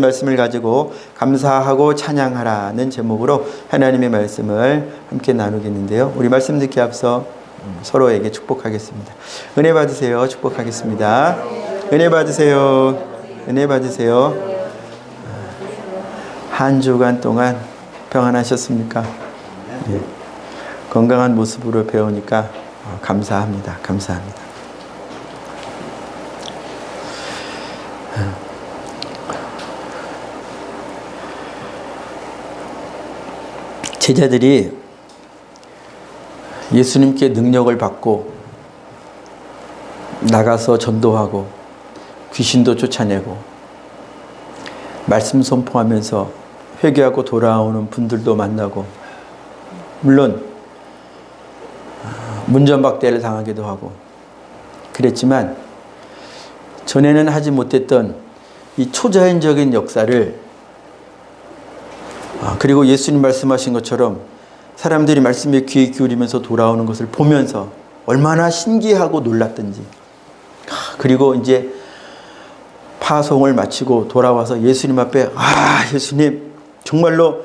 말씀을 가지고 감사하고 찬양하라는 제목으로 하나님의 말씀을 함께 나누겠는데요. 우리 말씀 듣기 앞서 서로에게 축복하겠습니다. 은혜 받으세요. 축복하겠습니다. 은혜 받으세요. 은혜 받으세요. 한 주간 동안 평안하셨습니까? 네. 건강한 모습으로 배우니까 감사합니다. 감사합니다. 제자들이 예수님께 능력을 받고 나가서 전도하고 귀신도 쫓아내고 말씀 선포하면서 회개하고 돌아오는 분들도 만나고, 물론 문전박대를 당하기도 하고 그랬지만 전에는 하지 못했던 이 초자연적인 역사를, 그리고 예수님 말씀하신 것처럼 사람들이 말씀에 귀에 기울이면서 돌아오는 것을 보면서 얼마나 신기하고 놀랐던지, 그리고 이제 파송을 마치고 돌아와서 예수님 앞에 예수님 정말로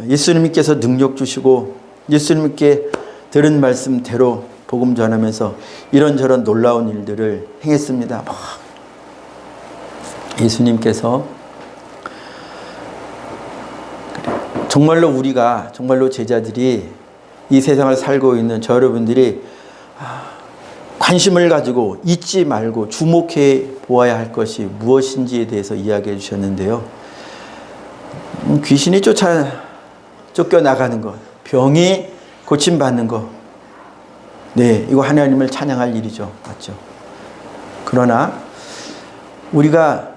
예수님께서 능력 주시고 예수님께 들은 말씀대로 복음 전하면서 이런저런 놀라운 일들을 행했습니다. 예수님께서 정말로 우리가, 정말로 제자들이 이 세상을 살고 있는 저 여러분들이 관심을 가지고 잊지 말고 주목해 보아야 할 것이 무엇인지에 대해서 이야기해 주셨는데요. 귀신이 쫓겨나가는 것, 병이 고침받는 것, 네, 이거 하나님을 찬양할 일이죠. 맞죠? 그러나 우리가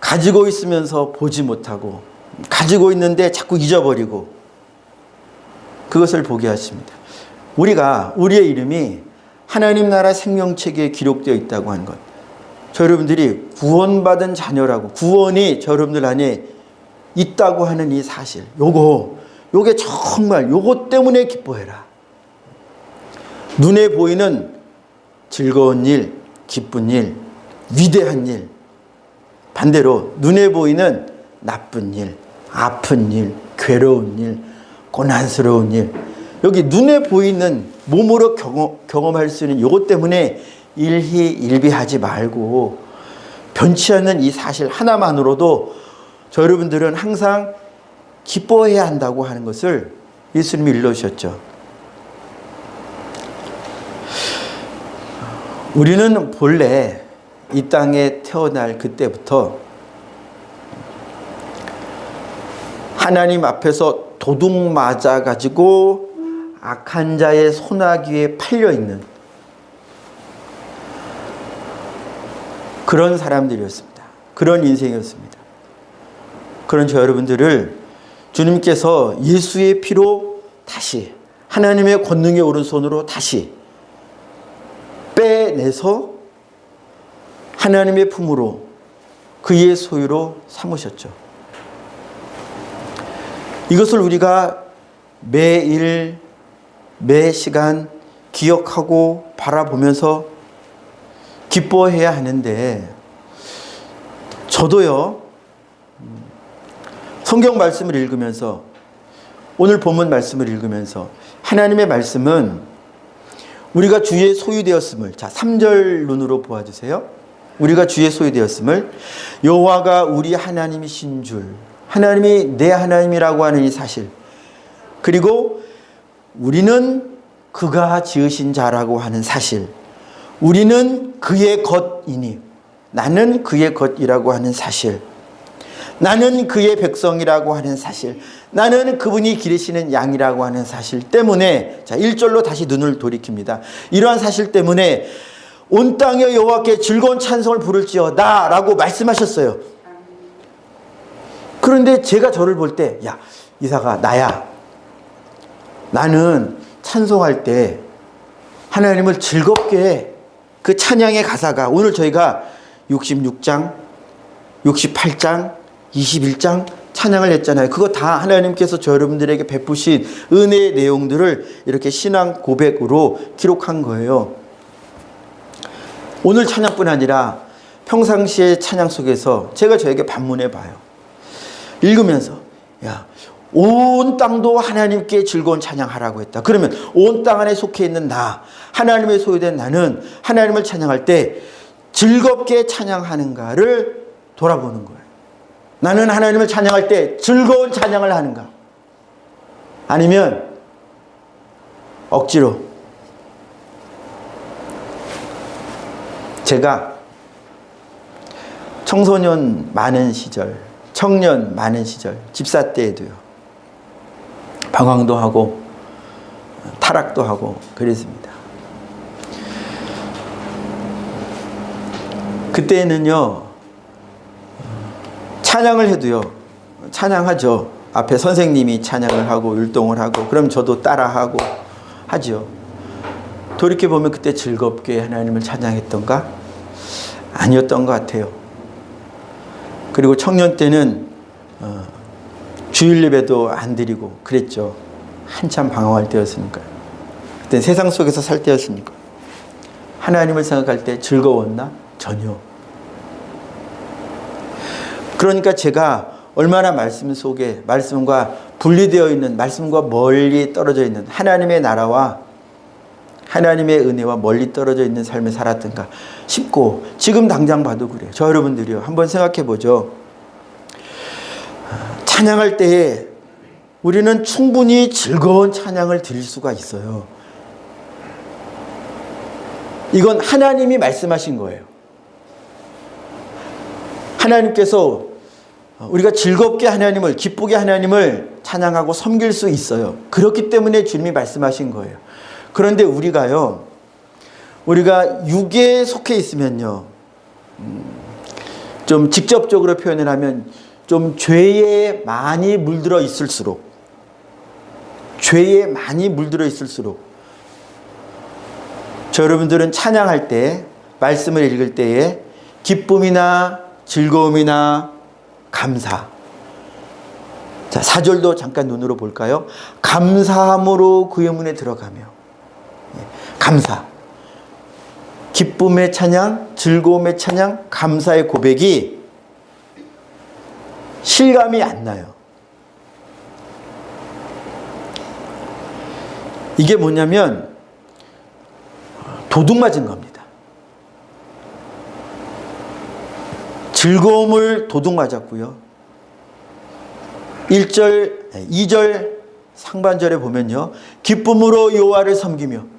가지고 있으면서 보지 못하고 가지고 있는데 자꾸 잊어버리고 그것을 보게 하십니다. 우리의 이름이 하나님 나라 생명책에 기록되어 있다고 하는 것, 저 여러분들이 구원받은 자녀라고, 구원이 저 여러분들 안에 있다고 하는 이 사실, 요게 정말 요것 때문에 기뻐해라. 눈에 보이는 즐거운 일, 기쁜 일, 위대한 일, 반대로 눈에 보이는 나쁜 일, 아픈 일, 괴로운 일, 고난스러운 일, 여기 눈에 보이는 몸으로 경험할 수 있는 이것 때문에 일희일비하지 말고 변치 않는 이 사실 하나만으로도 저 여러분들은 항상 기뻐해야 한다고 하는 것을 예수님이 일러주셨죠. 우리는 본래 이 땅에 태어날 그때부터 하나님 앞에서 도둑 맞아가지고 악한 자의 소나기에 팔려있는 그런 사람들이었습니다. 그런 인생이었습니다. 그런 저 여러분들을 주님께서 예수의 피로 다시 하나님의 권능의 오른손으로 다시 빼내서 하나님의 품으로 그의 소유로 삼으셨죠. 이것을 우리가 매일 매 시간 기억하고 바라보면서 기뻐해야 하는데, 저도요 성경 말씀을 읽으면서, 오늘 본문 말씀을 읽으면서 하나님의 말씀은 우리가 주의 소유되었음을, 자 3절 눈으로 보아주세요. 우리가 주의 소유되었음을, 여호와가 우리 하나님이신 줄, 하나님이 내 하나님이라고 하는 이 사실, 그리고 우리는 그가 지으신 자라고 하는 사실, 우리는 그의 것이니 나는 그의 것이라고 하는 사실, 나는 그의 백성이라고 하는 사실, 나는 그분이 기르시는 양이라고 하는 사실 때문에, 자 1절로 다시 눈을 돌이킵니다. 이러한 사실 때문에 온 땅에 여호와께 즐거운 찬송을 부를지어다 라고 말씀하셨어요. 그런데 제가 저를 볼 때, 야 이사가, 나야, 나는 찬송할 때 하나님을 즐겁게, 그 찬양의 가사가, 오늘 저희가 66장, 68장, 21장 찬양을 했잖아요. 그거 다 하나님께서 저 여러분들에게 베푸신 은혜의 내용들을 이렇게 신앙 고백으로 기록한 거예요. 오늘 찬양뿐 아니라 평상시의 찬양 속에서 제가 저에게 반문해 봐요. 읽으면서 야, 온 땅도 하나님께 즐거운 찬양하라고 했다. 그러면 온 땅 안에 속해 있는 나, 하나님의 소유된 나는 하나님을 찬양할 때 즐겁게 찬양하는가를 돌아보는 거예요. 나는 하나님을 찬양할 때 즐거운 찬양을 하는가? 아니면 억지로. 제가 청소년 많은 시절, 청년 많은 시절, 집사 때에도요, 방황도 하고 타락도 하고 그랬습니다. 그때는요, 찬양을 해도요, 찬양하죠. 앞에 선생님이 찬양을 하고 율동을 하고 그럼 저도 따라하고 하죠. 돌이켜보면 그때 즐겁게 하나님을 찬양했던가? 아니었던 것 같아요. 그리고 청년 때는 주일 예배도 안 드리고 그랬죠. 한참 방황할 때였으니까요. 그때 세상 속에서 살 때였으니까. 하나님을 생각할 때 즐거웠나? 전혀. 그러니까 제가 얼마나 말씀 속에, 말씀과 분리되어 있는, 말씀과 멀리 떨어져 있는 하나님의 나라와 하나님의 은혜와 멀리 떨어져 있는 삶을 살았던가 싶고, 지금 당장 봐도 그래요. 저 여러분들이요, 한번 생각해 보죠. 찬양할 때에 우리는 충분히 즐거운 찬양을 드릴 수가 있어요. 이건 하나님이 말씀하신 거예요. 하나님께서 우리가 즐겁게 하나님을, 기쁘게 하나님을 찬양하고 섬길 수 있어요. 그렇기 때문에 주님이 말씀하신 거예요. 그런데 우리가 육에 속해 있으면요, 좀 직접적으로 표현을 하면 좀 죄에 많이 물들어 있을수록, 저 여러분들은 찬양할 때, 말씀을 읽을 때에 기쁨이나 즐거움이나 감사. 자, 4절도 잠깐 눈으로 볼까요? 감사함으로 그의 문에 들어가며. 감사. 기쁨의 찬양, 즐거움의 찬양, 감사의 고백이 실감이 안 나요. 이게 뭐냐면 도둑 맞은 겁니다. 즐거움을 도둑 맞았고요. 1절, 2절 상반절에 보면요, 기쁨으로 여호와를 섬기며.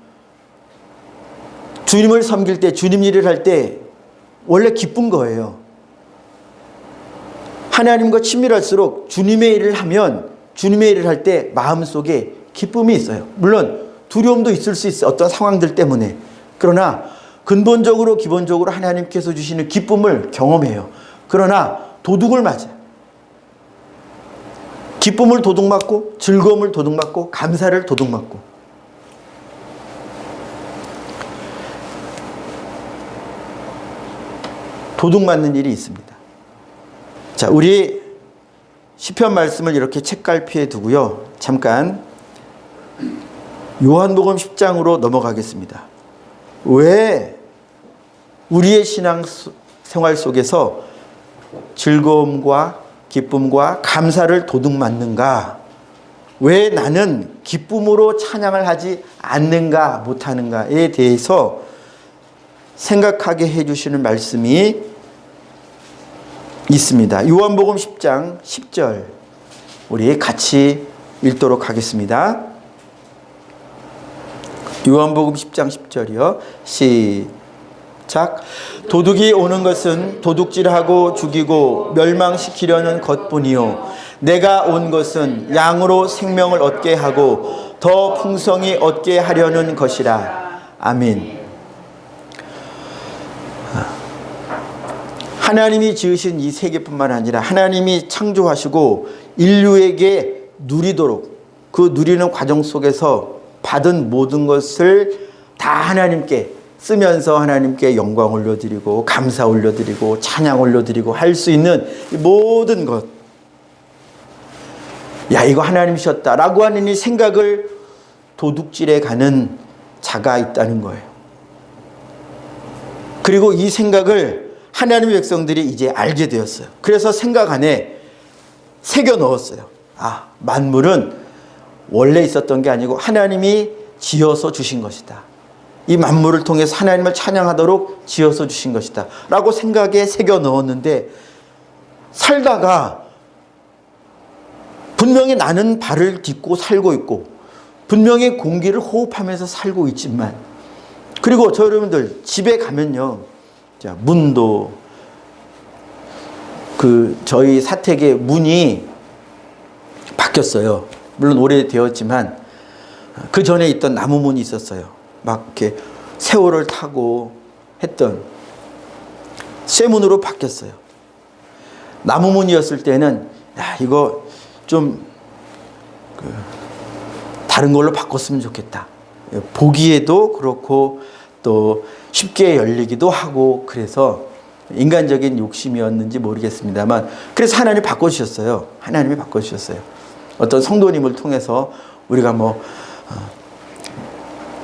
주님을 섬길 때, 주님 일을 할 때 원래 기쁜 거예요. 하나님과 친밀할수록 주님의 일을 하면, 주님의 일을 할 때 마음속에 기쁨이 있어요. 물론 두려움도 있을 수 있어요. 어떤 상황들 때문에. 그러나 근본적으로, 기본적으로 하나님께서 주시는 기쁨을 경험해요. 그러나 도둑을 맞아요. 기쁨을 도둑맞고, 즐거움을 도둑맞고, 감사를 도둑맞고. 도둑맞는 일이 있습니다. 자, 우리 시편 말씀을 이렇게 책갈피에 두고요, 잠깐 요한복음 10장으로 넘어가겠습니다. 왜 우리의 신앙 생활 속에서 즐거움과 기쁨과 감사를 도둑맞는가? 왜 나는 기쁨으로 찬양을 하지 않는가, 못하는가에 대해서 생각하게 해주시는 말씀이 있습니다. 요한복음 10장 10절 우리 같이 읽도록 하겠습니다. 요한복음 10장 10절이요. 시작. 도둑이 오는 것은 도둑질하고 죽이고 멸망시키려는 것뿐이요, 내가 온 것은 양으로 생명을 얻게 하고 더 풍성히 얻게 하려는 것이라. 아멘. 하나님이 지으신 이 세계뿐만 아니라 하나님이 창조하시고 인류에게 누리도록, 그 누리는 과정 속에서 받은 모든 것을 다 하나님께 쓰면서 하나님께 영광 올려드리고 감사 올려드리고 찬양 올려드리고 할 수 있는 이 모든 것, 야, 이거 하나님이셨다 라고 하는 이 생각을 도둑질해 가는 자가 있다는 거예요. 그리고 이 생각을 하나님의 백성들이 이제 알게 되었어요. 그래서 생각 안에 새겨 넣었어요. 아, 만물은 원래 있었던 게 아니고 하나님이 지어서 주신 것이다. 이 만물을 통해서 하나님을 찬양하도록 지어서 주신 것이다 라고 생각에 새겨 넣었는데, 살다가 분명히 나는 발을 딛고 살고 있고 분명히 공기를 호흡하면서 살고 있지만, 그리고 저 여러분들 집에 가면요, 자, 문도 저희 사택의 문이 바뀌었어요. 물론 오래되었지만 그 전에 있던 나무 문이 있었어요. 막 이렇게 세월을 타고 했던 쇠문으로 바뀌었어요. 나무 문이었을 때는 야, 이거 좀 다른 걸로 바꿨으면 좋겠다. 보기에도 그렇고 또 쉽게 열리기도 하고, 그래서 인간적인 욕심이었는지 모르겠습니다만 그래서 하나님이 바꿔주셨어요. 하나님이 바꿔주셨어요. 어떤 성도님을 통해서 우리가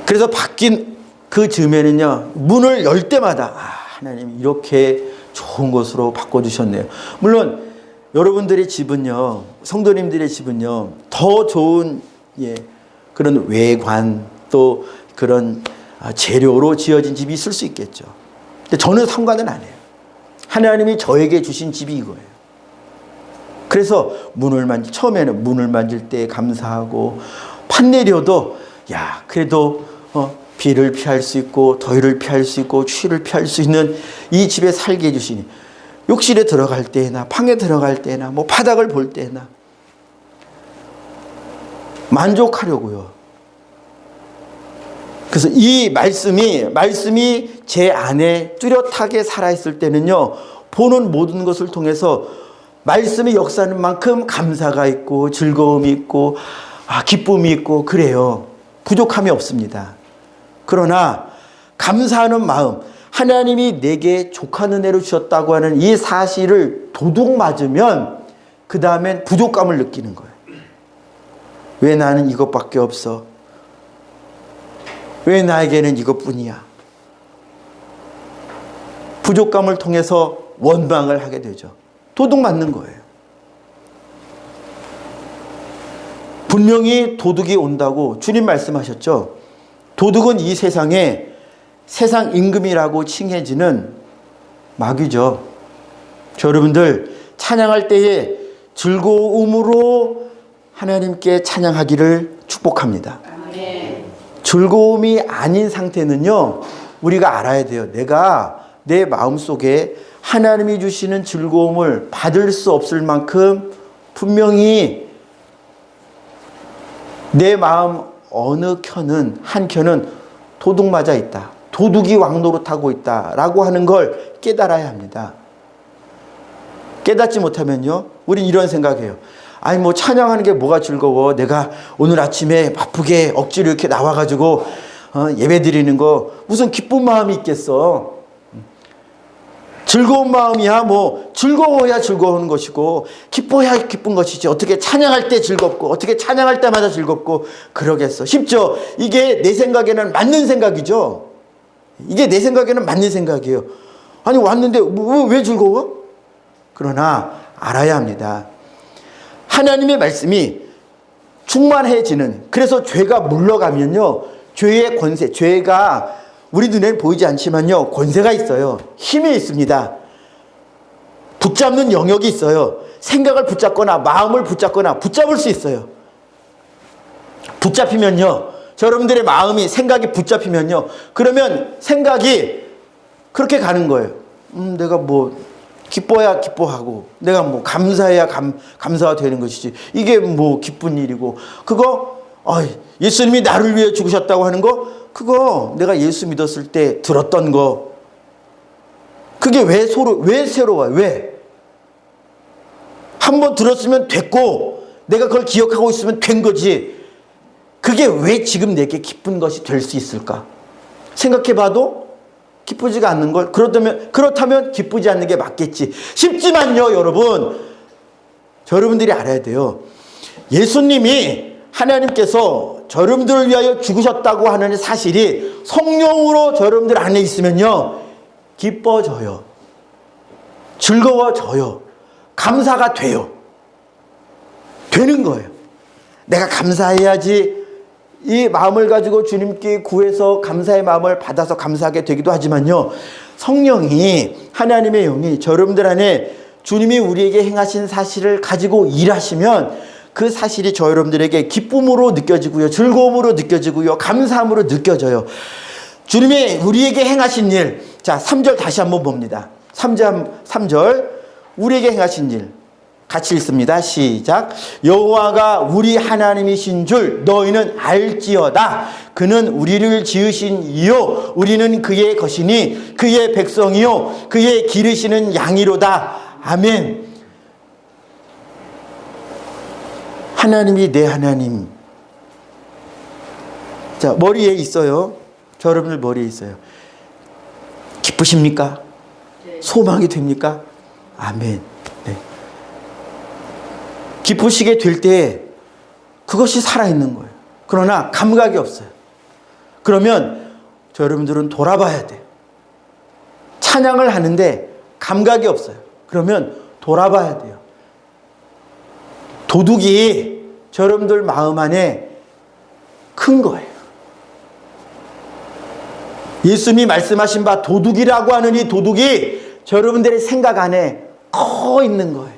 그래서 바뀐 그 즈음에는요, 문을 열 때마다 하나님 이렇게 좋은 곳으로 바꿔주셨네요. 물론 여러분들의 집은요, 성도님들의 집은요, 더 좋은 그런 외관 또 그런 재료로 지어진 집이 있을 수 있겠죠. 근데 저는 상관은 안 해요. 하나님이 저에게 주신 집이 이거예요. 그래서 처음에는 문을 만질 때 감사하고, 판내려도 야, 그래도 비를 피할 수 있고 더위를 피할 수 있고 추위를 피할 수 있는 이 집에 살게 해주시니, 욕실에 들어갈 때나 방에 들어갈 때나 바닥을 볼 때나 만족하려고요. 그래서 이 말씀이 제 안에 뚜렷하게 살아있을 때는요, 보는 모든 것을 통해서 말씀이 역사하는 만큼 감사가 있고 즐거움이 있고 기쁨이 있고 그래요. 부족함이 없습니다. 그러나 감사하는 마음, 하나님이 내게 족한 은혜를 주셨다고 하는 이 사실을 도둑 맞으면 그 다음엔 부족감을 느끼는 거예요. 왜 나는 이것밖에 없어? 왜 나에게는 이것뿐이야? 부족감을 통해서 원망을 하게 되죠. 도둑 맞는 거예요. 분명히 도둑이 온다고 주님 말씀하셨죠. 도둑은 이 세상에 세상 임금이라고 칭해지는 마귀죠. 저 여러분들 찬양할 때에 즐거움으로 하나님께 찬양하기를 축복합니다. 즐거움이 아닌 상태는요, 우리가 알아야 돼요. 내가 내 마음속에 하나님이 주시는 즐거움을 받을 수 없을 만큼 분명히 내 마음 어느 한 켠은 도둑 맞아 있다. 도둑이 왕노릇하고 있다라고 하는 걸 깨달아야 합니다. 깨닫지 못하면요, 우린 이런 생각해요. 아니 찬양하는 게 뭐가 즐거워? 내가 오늘 아침에 바쁘게 억지로 이렇게 나와가지고 예배 드리는 거 무슨 기쁜 마음이 있겠어? 즐거운 마음이야 즐거워야 즐거운 것이고 기뻐야 기쁜 것이지, 어떻게 찬양할 때 즐겁고 어떻게 찬양할 때마다 즐겁고 그러겠어? 쉽죠? 이게 내 생각에는 맞는 생각이죠. 이게 내 생각에는 맞는 생각이에요. 아니 왔는데 왜 즐거워? 그러나 알아야 합니다. 하나님의 말씀이 충만해지는, 그래서 죄가 물러가면요, 죄의 권세, 죄가 우리 눈에는 보이지 않지만요, 권세가 있어요. 힘이 있습니다. 붙잡는 영역이 있어요. 생각을 붙잡거나 마음을 붙잡거나 붙잡을 수 있어요. 붙잡히면요, 저 여러분들의 마음이 생각이 붙잡히면요, 그러면 생각이 그렇게 가는 거예요. 내가 기뻐야 기뻐하고 내가 감사해야 감사가 되는 것이지, 이게 기쁜 일이고, 그거 예수님이 나를 위해 죽으셨다고 하는 거, 그거 내가 예수 믿었을 때 들었던 거, 그게 왜 새로워요? 왜? 한번 들었으면 됐고 내가 그걸 기억하고 있으면 된 거지, 그게 왜 지금 내게 기쁜 것이 될 수 있을까? 생각해봐도 기쁘지가 않는 걸. 그렇다면 기쁘지 않는 게 맞겠지 싶지만요, 여러분, 여러분들이 알아야 돼요. 예수님이, 하나님께서 여러분들을 위하여 죽으셨다고 하는 사실이 성령으로 여러분들 안에 있으면요, 기뻐져요. 즐거워져요. 감사가 돼요. 되는 거예요. 내가 감사해야지 이 마음을 가지고 주님께 구해서 감사의 마음을 받아서 감사하게 되기도 하지만요. 성령이, 하나님의 영이 여러분들 안에 주님이 우리에게 행하신 사실을 가지고 일하시면 그 사실이 저 여러분들에게 기쁨으로 느껴지고요. 즐거움으로 느껴지고요. 감사함으로 느껴져요. 주님이 우리에게 행하신 일. 자, 3절 다시 한번 봅니다. 3절 우리에게 행하신 일. 같이 읽습니다. 시작. 여호와가 우리 하나님이신 줄 너희는 알지어다. 그는 우리를 지으신 이요 우리는 그의 것이니 그의 백성이요 그의 기르시는 양이로다. 아멘. 하나님이 내 하나님. 자, 머리에 있어요. 저 여러분들 머리에 있어요. 기쁘십니까? 소망이 됩니까? 아멘. 네. 기쁘시게 될 때 그것이 살아있는 거예요. 그러나 감각이 없어요. 그러면 저 여러분들은 돌아봐야 돼요. 찬양을 하는데 감각이 없어요. 그러면 돌아봐야 돼요. 도둑이 저 여러분들 마음 안에 큰 거예요. 예수님이 말씀하신 바 도둑이라고 하는 이 도둑이 저 여러분들의 생각 안에 커 있는 거예요.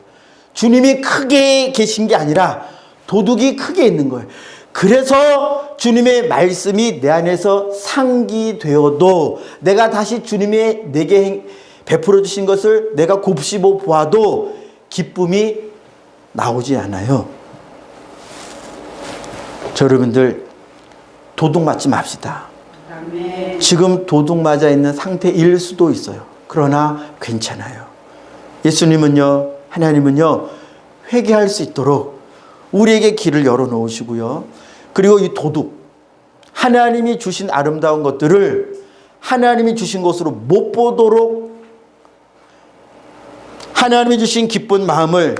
주님이 크게 계신 게 아니라 도둑이 크게 있는 거예요. 그래서 주님의 말씀이 내 안에서 상기되어도 내가 다시 주님의 내게 베풀어 주신 것을 내가 곱씹어 보아도 기쁨이 나오지 않아요. 저 여러분들 도둑 맞지 맙시다. 아멘. 지금 도둑 맞아 있는 상태일 수도 있어요. 그러나 괜찮아요. 예수님은요, 하나님은요, 회개할 수 있도록 우리에게 길을 열어놓으시고요. 그리고 이 도둑, 하나님이 주신 아름다운 것들을 하나님이 주신 것으로 못 보도록, 하나님이 주신 기쁜 마음을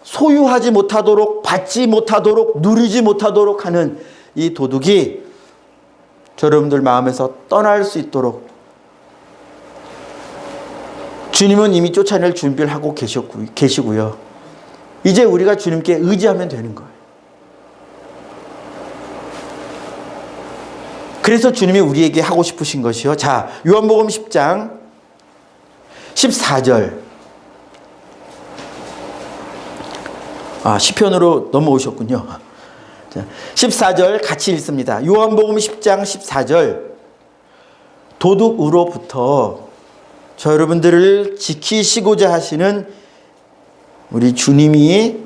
소유하지 못하도록, 받지 못하도록, 누리지 못하도록 하는 이 도둑이 저 여러분들 마음에서 떠날 수 있도록 주님은 이미 쫓아낼 준비를 하고 계시고요. 이제 우리가 주님께 의지하면 되는 거예요. 그래서 주님이 우리에게 하고 싶으신 것이요. 자, 요한복음 10장 14절. 시편으로 넘어오셨군요. 자, 14절 같이 읽습니다. 요한복음 10장 14절. 도둑으로부터 저 여러분들을 지키시고자 하시는 우리 주님이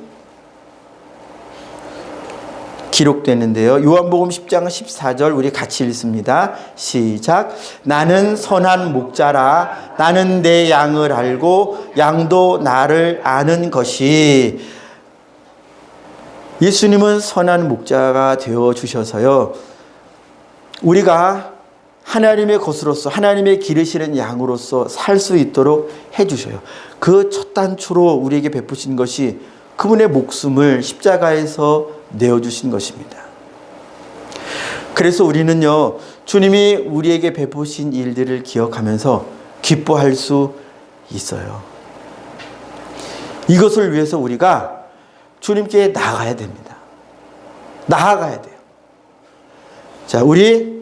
기록되는데요. 요한복음 10장 14절 우리 같이 읽습니다. 시작. 나는 선한 목자라. 나는 내 양을 알고 양도 나를 아는 것이. 예수님은 선한 목자가 되어 주셔서요. 우리가 하나님의 것으로서 하나님의 기르시는 양으로서 살 수 있도록 해주셔요. 그 첫 단추로 우리에게 베푸신 것이 그분의 목숨을 십자가에서 내어주신 것입니다. 그래서 우리는요, 주님이 우리에게 베푸신 일들을 기억하면서 기뻐할 수 있어요. 이것을 위해서 우리가 주님께 나아가야 됩니다. 나아가야 돼요. 자, 우리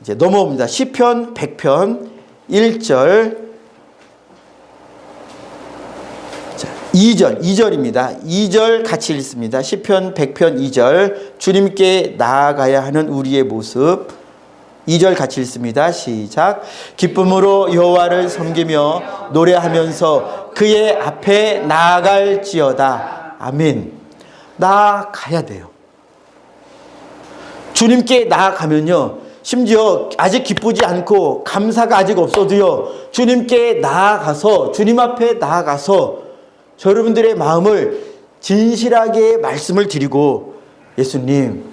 이제 넘어옵니다. 시편 100편 1절, 자, 2절입니다. 2절 같이 읽습니다. 시편 100편 2절. 주님께 나아가야 하는 우리의 모습. 2절 같이 읽습니다. 시작. 기쁨으로 여호와를 섬기며 노래하면서 그의 앞에 나아갈지어다. 아멘. 나아가야 돼요. 주님께 나아가면요, 심지어 아직 기쁘지 않고 감사가 아직 없어도요, 주님께 나아가서, 주님 앞에 나아가서 저 여러분들의 마음을 진실하게 말씀을 드리고, 예수님,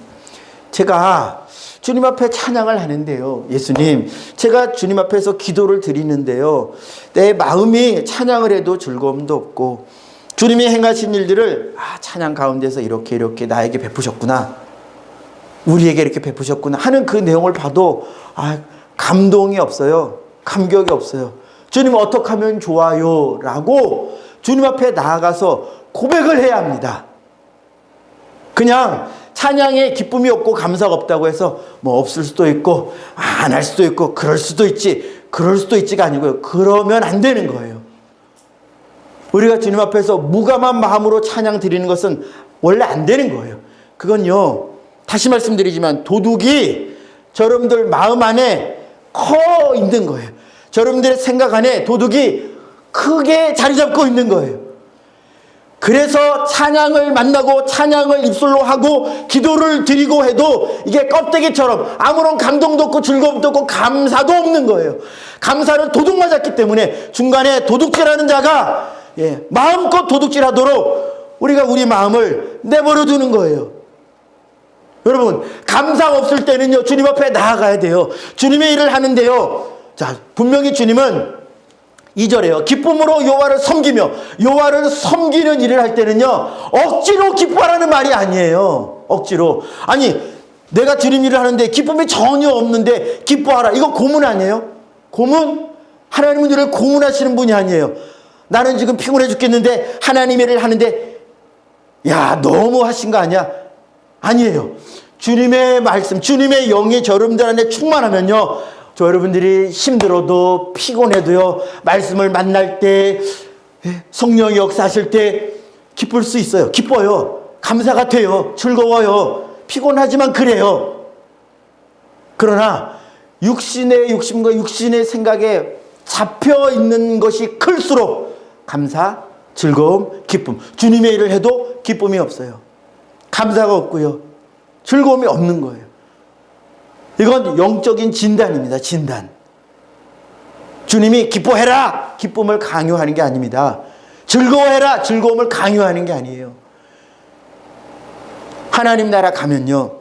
제가 주님 앞에 찬양을 하는데요. 예수님, 제가 주님 앞에서 기도를 드리는데요. 내 마음이 찬양을 해도 즐거움도 없고, 주님이 행하신 일들을 찬양 가운데서 이렇게 나에게 베푸셨구나, 우리에게 이렇게 베푸셨구나 하는 그 내용을 봐도 감동이 없어요. 감격이 없어요. 주님 어떻게 하면 좋아요? 라고 주님 앞에 나아가서 고백을 해야 합니다. 그냥 찬양에 기쁨이 없고 감사가 없다고 해서 뭐 없을 수도 있고 안 할 수도 있고 그럴 수도 있지가 아니고요. 그러면 안 되는 거예요. 우리가 주님 앞에서 무감한 마음으로 찬양 드리는 것은 원래 안 되는 거예요. 그건요, 다시 말씀드리지만 도둑이 여러분들 마음 안에 커 있는 거예요. 여러분들의 생각 안에 도둑이 크게 자리 잡고 있는 거예요. 그래서 찬양을 만나고 찬양을 입술로 하고 기도를 드리고 해도 이게 껍데기처럼 아무런 감동도 없고 즐거움도 없고 감사도 없는 거예요. 감사는 도둑 맞았기 때문에 중간에 도둑질하는 자가 마음껏 도둑질하도록 우리가 우리 마음을 내버려 두는 거예요. 여러분, 감사가 없을 때는요, 주님 앞에 나아가야 돼요. 주님의 일을 하는데요, 자, 분명히 주님은 2절에요. 기쁨으로 여호와를 섬기며, 여호와를 섬기는 일을 할 때는요, 억지로 기뻐하라는 말이 아니에요. 억지로. 아니, 내가 주님 일을 하는데 기쁨이 전혀 없는데 기뻐하라. 이거 고문 아니에요? 고문? 하나님은 우리를 고문하시는 분이 아니에요. 나는 지금 피곤해 죽겠는데 하나님 일을 하는데 야, 너무 하신 거 아니야? 아니에요. 주님의 말씀, 주님의 영이 여러분들 안에 충만하면요, 저 여러분들이 힘들어도 피곤해도요, 말씀을 만날 때, 성령이 역사하실 때 기쁠 수 있어요. 기뻐요. 감사가 돼요. 즐거워요. 피곤하지만 그래요. 그러나 육신의 욕심과 육신의 생각에 잡혀 있는 것이 클수록 감사, 즐거움, 기쁨. 주님의 일을 해도 기쁨이 없어요. 감사가 없고요. 즐거움이 없는 거예요. 이건 영적인 진단입니다. 진단. 주님이 기뻐해라, 기쁨을 강요하는 게 아닙니다. 즐거워해라, 즐거움을 강요하는 게 아니에요. 하나님 나라 가면요,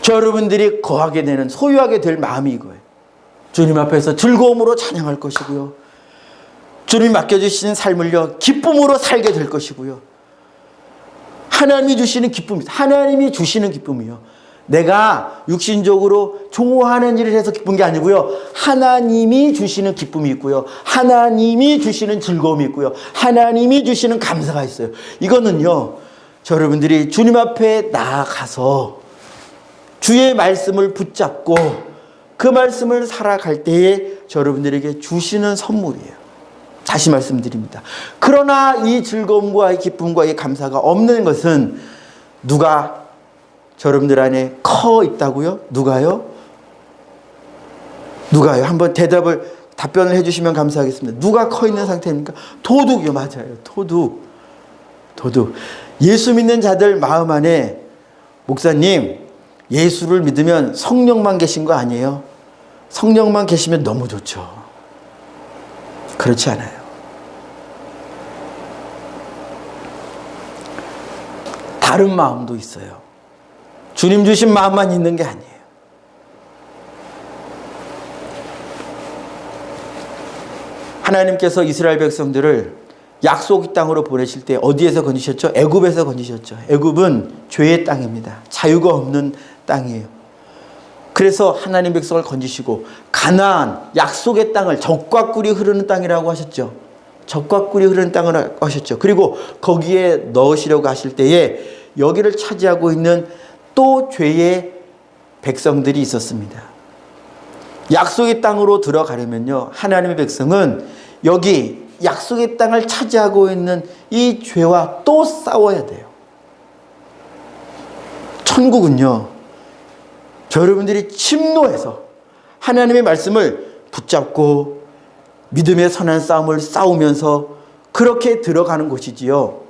저 여러분들이 거하게 되는, 소유하게 될 마음이 이거예요. 주님 앞에서 즐거움으로 찬양할 것이고요, 주님이 맡겨주신 삶을요, 기쁨으로 살게 될 것이고요, 하나님이 주시는 기쁨입니다. 하나님이 주시는 기쁨이요, 내가 육신적으로 좋아하는 일을 해서 기쁜 게 아니고요, 하나님이 주시는 기쁨이 있고요, 하나님이 주시는 즐거움이 있고요, 하나님이 주시는 감사가 있어요. 이거는요, 저 여러분들이 주님 앞에 나아가서 주의 말씀을 붙잡고 그 말씀을 살아갈 때에 저 여러분들에게 주시는 선물이에요. 다시 말씀드립니다. 그러나 이 즐거움과 이 기쁨과 이 감사가 없는 것은 누가 여러분들 안에 커 있다고요? 누가요? 누가요? 한번 답변을 해주시면 감사하겠습니다. 누가 커 있는 상태입니까? 도둑이요. 맞아요. 도둑. 예수 믿는 자들 마음 안에, 목사님, 예수를 믿으면 성령만 계신 거 아니에요? 성령만 계시면 너무 좋죠. 그렇지 않아요. 다른 마음도 있어요. 주님 주신 마음만 있는 게 아니에요. 하나님께서 이스라엘 백성들을 약속의 땅으로 보내실 때 어디에서 건지셨죠? 애굽에서 건지셨죠. 애굽은 죄의 땅입니다. 자유가 없는 땅이에요. 그래서 하나님 백성을 건지시고 가나안, 약속의 땅을, 젖과 꿀이 흐르는 땅이라고 하셨죠. 젖과 꿀이 흐르는 땅을 하셨죠. 그리고 거기에 넣으시려고 하실 때에 여기를 차지하고 있는 또 죄의 백성들이 있었습니다. 약속의 땅으로 들어가려면요, 하나님의 백성은 여기 약속의 땅을 차지하고 있는 이 죄와 또 싸워야 돼요. 천국은요, 여러분들이 침노해서 하나님의 말씀을 붙잡고 믿음의 선한 싸움을 싸우면서 그렇게 들어가는 곳이지요,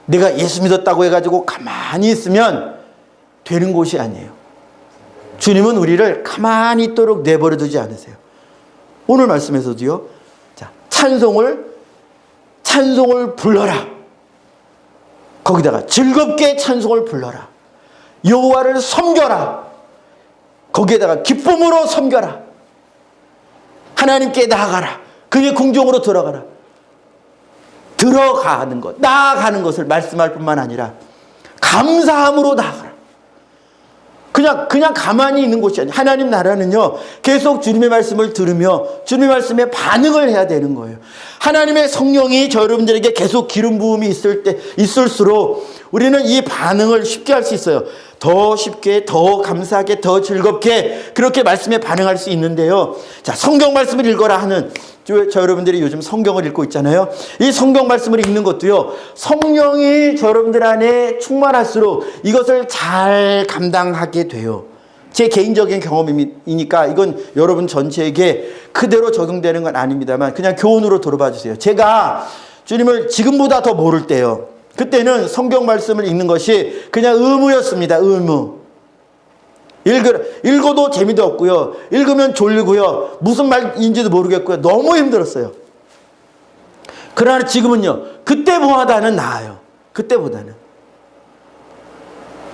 내가 예수 믿었다고 해가지고 가만히 있으면 되는 곳이 아니에요. 주님은 우리를 가만히 있도록 내버려 두지 않으세요. 오늘 말씀에서도요, 자, 찬송을 불러라. 거기다가 즐겁게 찬송을 불러라. 여호와를 섬겨라. 거기에다가 기쁨으로 섬겨라. 하나님께 나아가라. 그의 궁정으로 들어가라. 들어가는 것, 나아가는 것을 말씀할 뿐만 아니라 감사함으로 나아가라. 그냥 가만히 있는 곳이 아니에요. 하나님 나라는요, 계속 주님의 말씀을 들으며 주님의 말씀에 반응을 해야 되는 거예요. 하나님의 성령이 저 여러분들에게 계속 기름 부음이 있을수록 우리는 이 반응을 쉽게 할 수 있어요. 더 쉽게, 더 감사하게, 더 즐겁게 그렇게 말씀에 반응할 수 있는데요. 자, 성경 말씀을 읽어라 하는, 저 여러분들이 요즘 성경을 읽고 있잖아요. 이 성경 말씀을 읽는 것도요, 성령이 저 여러분들 안에 충만할수록 이것을 잘 감당하게 돼요. 제 개인적인 경험이니까 이건 여러분 전체에게 그대로 적용되는 건 아닙니다만 그냥 교훈으로 들어봐 주세요. 제가 주님을 지금보다 더 모를 때요, 그때는 성경 말씀을 읽는 것이 그냥 의무였습니다. 의무. 읽어도 재미도 없고요, 읽으면 졸리고요, 무슨 말인지도 모르겠고요, 너무 힘들었어요. 그러나 지금은요, 그때보다는 나아요. 그때보다는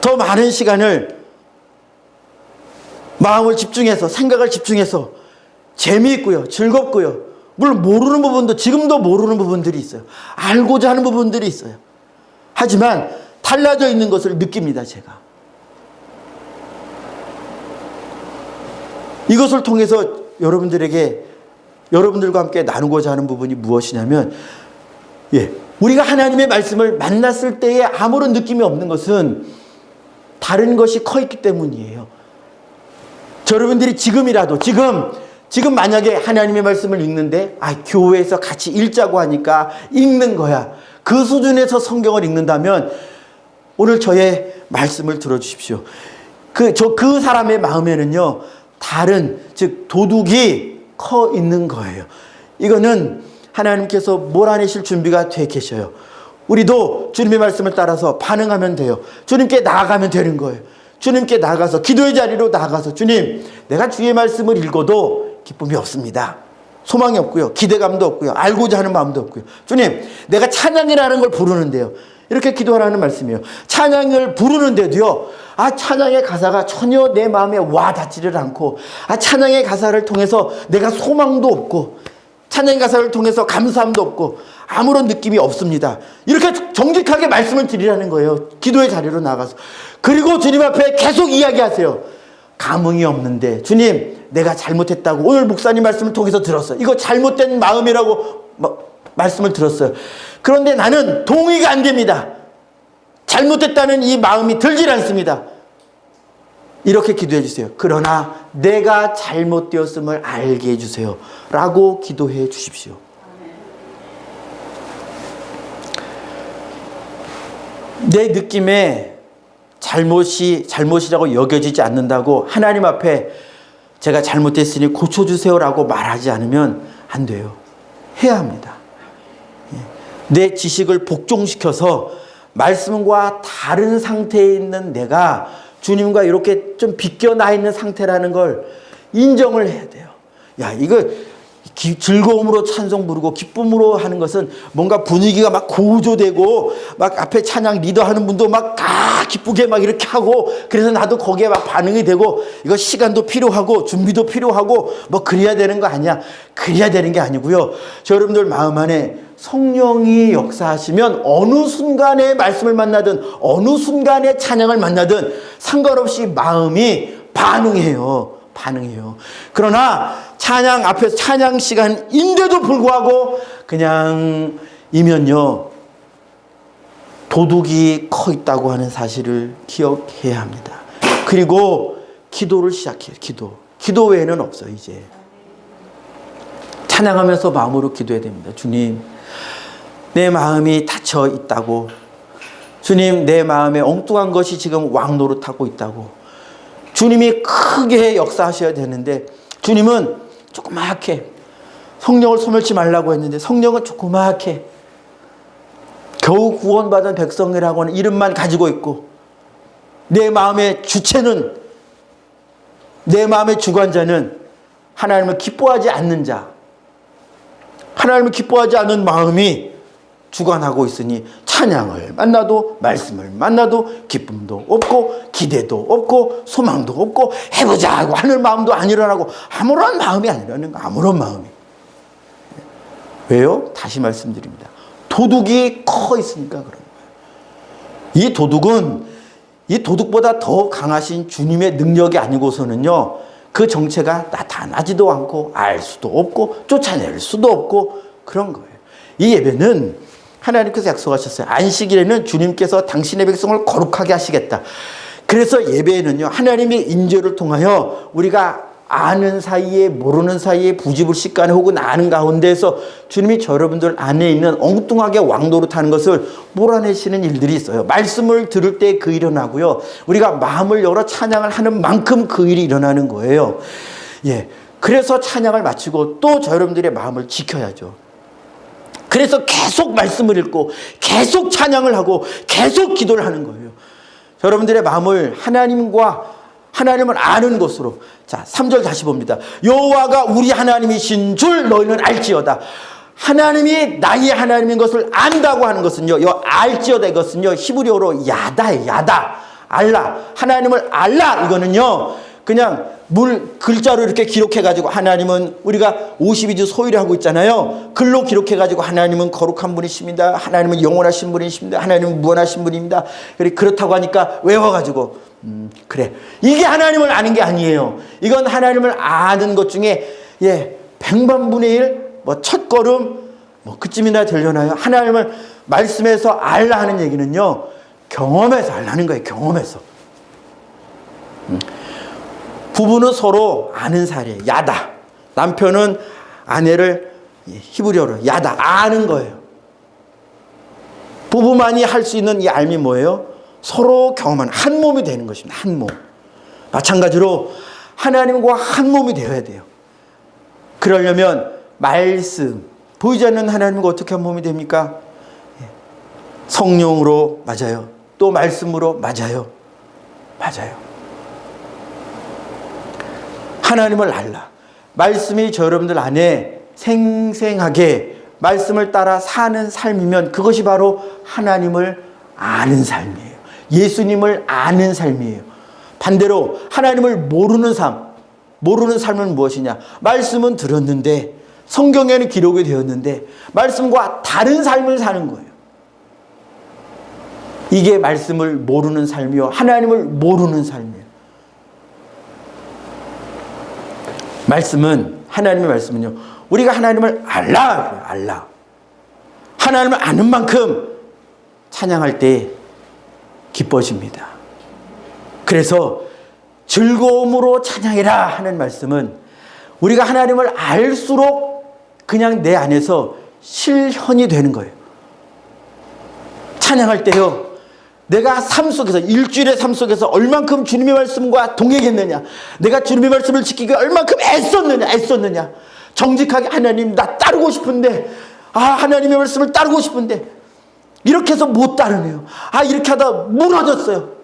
더 많은 시간을 마음을 집중해서, 생각을 집중해서 재미있고요, 즐겁고요, 물론 모르는 부분도, 지금도 모르는 부분들이 있어요. 알고자 하는 부분들이 있어요. 하지만 달라져 있는 것을 느낍니다. 제가 이것을 통해서 여러분들과 함께 나누고자 하는 부분이 무엇이냐면, 우리가 하나님의 말씀을 만났을 때에 아무런 느낌이 없는 것은 다른 것이 커 있기 때문이에요. 여러분들이 지금이라도, 지금 만약에 하나님의 말씀을 읽는데, 교회에서 같이 읽자고 하니까 읽는 거야, 그 수준에서 성경을 읽는다면 오늘 저의 말씀을 들어주십시오. 그 사람의 마음에는요, 다른, 즉 도둑이 커 있는 거예요. 이거는 하나님께서 몰아내실 준비가 돼 계셔요. 우리도 주님의 말씀을 따라서 반응하면 돼요. 주님께 나아가면 되는 거예요. 주님께 나가서, 기도의 자리로 나가서, 주님, 내가 주의 말씀을 읽어도 기쁨이 없습니다. 소망이 없고요, 기대감도 없고요, 알고자 하는 마음도 없고요. 주님, 내가 찬양이라는 걸 부르는데요, 이렇게 기도하라는 말씀이에요. 찬양을 부르는데도요, 찬양의 가사가 전혀 내 마음에 와 닿지를 않고, 찬양의 가사를 통해서 내가 소망도 없고, 찬양의 가사를 통해서 감사함도 없고, 아무런 느낌이 없습니다. 이렇게 정직하게 말씀을 드리라는 거예요. 기도의 자리로 나가서. 그리고 주님 앞에 계속 이야기하세요. 감흥이 없는데, 주님, 내가 잘못했다고 오늘 목사님 말씀을 통해서 들었어요. 이거 잘못된 마음이라고 말씀을 들었어요. 그런데 나는 동의가 안 됩니다. 잘못됐다는 이 마음이 들질 않습니다. 이렇게 기도해 주세요. 그러나 내가 잘못되었음을 알게 해주세요 라고 기도해 주십시오. 내 느낌에 잘못이라고 여겨지지 않는다고 하나님 앞에 제가 잘못했으니 고쳐주세요 라고 말하지 않으면 안 돼요. 해야 합니다. 내 지식을 복종시켜서 말씀과 다른 상태에 있는 내가 주님과 이렇게 좀 비껴나 있는 상태라는 걸 인정을 해야 돼요. 이거 즐거움으로 찬송 부르고 기쁨으로 하는 것은 뭔가 분위기가 막 고조되고, 막 앞에 찬양 리더하는 분도 막 기쁘게 막 이렇게 하고, 그래서 나도 거기에 막 반응이 되고, 이거 시간도 필요하고 준비도 필요하고 뭐 그래야 되는 거 아니야. 그래야 되는 게 아니고요. 저 여러분들 마음 안에 성령이 역사하시면 어느 순간에 말씀을 만나든 어느 순간에 찬양을 만나든 상관없이 마음이 반응해요. 그러나 찬양 앞에서 찬양 시간인데도 불구하고 그냥 이면요, 도둑이 커 있다고 하는 사실을 기억해야 합니다. 그리고 기도를 시작해요. 기도 외에는 없어요. 이제 찬양하면서 마음으로 기도해야 됩니다. 주님, 내 마음이 닫혀 있다고, 주님, 내 마음에 엉뚱한 것이 지금 왕노릇하고 있다고, 주님이 크게 역사하셔야 되는데 주님은 조그맣게, 성령을 소멸치 말라고 했는데 성령은 조그맣게 겨우 구원받은 백성이라고 하는 이름만 가지고 있고, 내 마음의 주체는, 내 마음의 주관자는 하나님을 기뻐하지 않는 자, 하나님을 기뻐하지 않는 마음이 주관하고 있으니 찬양을 만나도 말씀을 만나도 기쁨도 없고 기대도 없고 소망도 없고 해보자 하고 하는 마음도 안 일어나고, 아무런 마음이 안 일어나는 거. 아무런 마음이. 왜요? 다시 말씀드립니다. 도둑이 커 있으니까 그런 거예요. 이 도둑은 이 도둑보다 더 강하신 주님의 능력이 아니고서는요, 그 정체가 나타나지도 않고 알 수도 없고 쫓아낼 수도 없고 그런 거예요. 이 예배는 하나님께서 약속하셨어요. 안식일에는 주님께서 당신의 백성을 거룩하게 하시겠다. 그래서 예배에는요, 하나님의 인도를 통하여 우리가 아는 사이에 모르는 사이에 부지불식간에 혹은 아는 가운데에서 주님이 여러분들 안에 있는 엉뚱하게 왕노릇하는 것을 몰아내시는 일들이 있어요. 말씀을 들을 때 그 일이 일어나고요, 우리가 마음을 열어 찬양을 하는 만큼 그 일이 일어나는 거예요. 예, 그래서 찬양을 마치고 또 여러분들의 마음을 지켜야죠. 그래서 계속 말씀을 읽고 계속 찬양을 하고 계속 기도를 하는 거예요. 여러분들의 마음을 하나님을 아는 것으로. 자, 3절 다시 봅니다. 여호와가 우리 하나님이신 줄 너희는 알지어다. 하나님이 나의 하나님인 것을 안다고 하는 것은요, 알지어다 이것은요, 히브리어로 야다예요. 야다. 알라. 하나님을 알라. 이거는요, 그냥 글자로 이렇게 기록해가지고 하나님은, 우리가 52주 소위를 하고 있잖아요. 글로 기록해가지고 하나님은 거룩한 분이십니다. 하나님은 영원하신 분이십니다. 하나님은 무한하신 분입니다. 그렇다고 하니까 외워가지고 그래, 이게 하나님을 아는 게 아니에요. 이건 하나님을 아는 것 중에 백만분의 1, 첫 걸음 그쯤이나 되려나요? 하나님을 말씀에서 알라 하는 얘기는요, 경험에서 알라는 거예요. 경험에서. 부부는 서로 아는 사이예요. 야다. 남편은 아내를 히브리어로 야다. 아는 거예요. 부부만이 할 수 있는 이 알미 뭐예요? 서로 경험하는 한 몸이 되는 것입니다. 한 몸. 마찬가지로 하나님과 한 몸이 되어야 돼요. 그러려면 말씀, 보이지 않는 하나님과 어떻게 한 몸이 됩니까? 성령으로, 맞아요. 또 말씀으로, 맞아요. 하나님을 알라. 말씀이 여러분들 안에 생생하게 말씀을 따라 사는 삶이면 그것이 바로 하나님을 아는 삶이에요. 예수님을 아는 삶이에요. 반대로 하나님을 모르는 삶은 무엇이냐? 말씀은 들었는데, 성경에는 기록이 되었는데 말씀과 다른 삶을 사는 거예요. 이게 말씀을 모르는 삶이요, 하나님을 모르는 삶이에요. 하나님의 말씀은요, 우리가 하나님을 알라. 하나님을 아는 만큼 찬양할 때 기뻐집니다. 그래서 즐거움으로 찬양해라 하는 말씀은, 우리가 하나님을 알수록 그냥 내 안에서 실현이 되는 거예요. 찬양할 때요, 내가 삶 속에서, 일주일의 삶 속에서 얼만큼 주님의 말씀과 동행했느냐, 내가 주님의 말씀을 지키기 얼만큼 애썼느냐, 정직하게 하나님 나 따르고 싶은데, 하나님의 말씀을 따르고 싶은데 이렇게 해서 못 따르네요. 이렇게 하다 무너졌어요.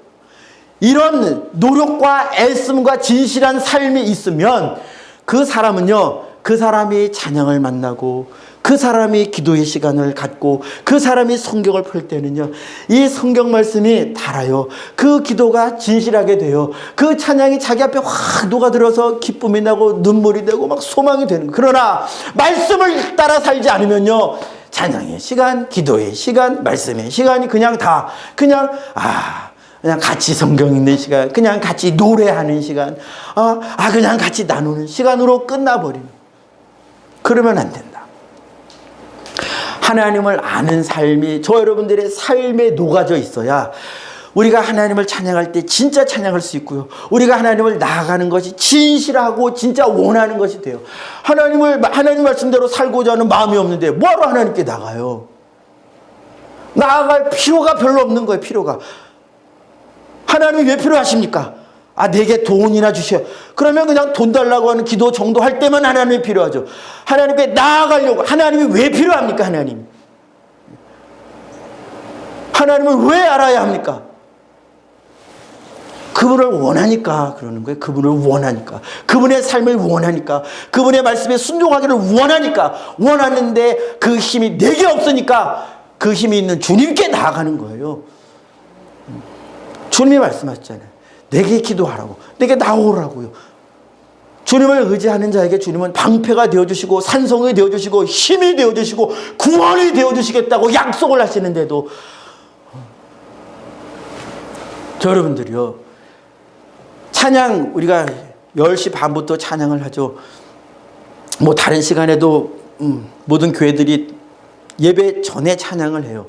이런 노력과 애씀과 진실한 삶이 있으면 그 사람이 찬양을 만나고, 그 사람이 기도의 시간을 갖고, 그 사람이 성경을 펼 때는요, 이 성경 말씀이 달아요. 그 기도가 진실하게 돼요. 그 찬양이 자기 앞에 확 녹아들어서 기쁨이 나고 눈물이 되고 막 소망이 되는 거예요. 그러나 말씀을 따라 살지 않으면요, 찬양의 시간, 기도의 시간, 말씀의 시간이 그냥 같이 성경 읽는 시간, 그냥 같이 노래하는 시간, 그냥 같이 나누는 시간으로 끝나버리는. 그러면 안 된다. 하나님을 아는 삶이 여러분들의 삶에 녹아져 있어야 우리가 하나님을 찬양할 때 진짜 찬양할 수 있고요, 우리가 하나님을 나아가는 것이 진실하고 진짜 원하는 것이 돼요. 하나님 말씀대로 살고자 하는 마음이 없는데 뭐하러 하나님께 나가요? 나아갈 필요가 별로 없는 거예요. 필요가. 하나님이 왜 필요하십니까? 내게 돈이나 주셔. 그러면 그냥 돈 달라고 하는 기도 정도 할 때만 하나님이 필요하죠. 하나님께 나아가려고. 하나님이 왜 필요합니까? 하나님을 왜 알아야 합니까? 그분을 원하니까 그러는 거예요. 그분을 원하니까. 그분의 삶을 원하니까. 그분의 말씀에 순종하기를 원하는데 그 힘이 내게 없으니까 그 힘이 있는 주님께 나아가는 거예요. 주님이 말씀하셨잖아요. 내게 기도하라고, 내게 나오라고요. 주님을 의지하는 자에게 주님은 방패가 되어주시고 산성이 되어주시고 힘이 되어주시고 구원이 되어주시겠다고 약속을 하시는데도 저 여러분들이요, 찬양 우리가 10시 반부터 찬양을 하죠. 뭐 다른 시간에도 모든 교회들이 예배 전에 찬양을 해요.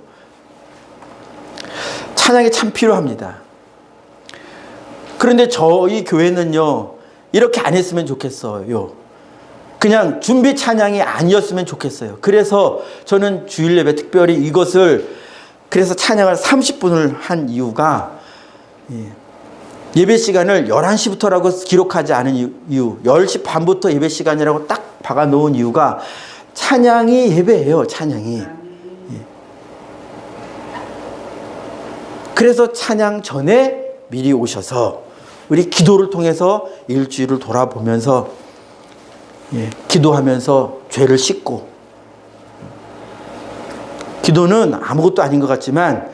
찬양이 참 필요합니다. 그런데 저희 교회는요, 이렇게 안 했으면 좋겠어요. 그냥 준비 찬양이 아니었으면 좋겠어요. 그래서 저는 주일 예배 특별히 이것을, 그래서 찬양을 30분을 한 이유가, 예배 시간을 11시부터라고 기록하지 않은 이유, 10시 반부터 예배 시간이라고 딱 박아 놓은 이유가, 찬양이 예배예요, 찬양이. 그래서 찬양 전에 미리 오셔서 우리 기도를 통해서 일주일을 돌아보면서, 기도하면서 죄를 씻고, 기도는 아무것도 아닌 것 같지만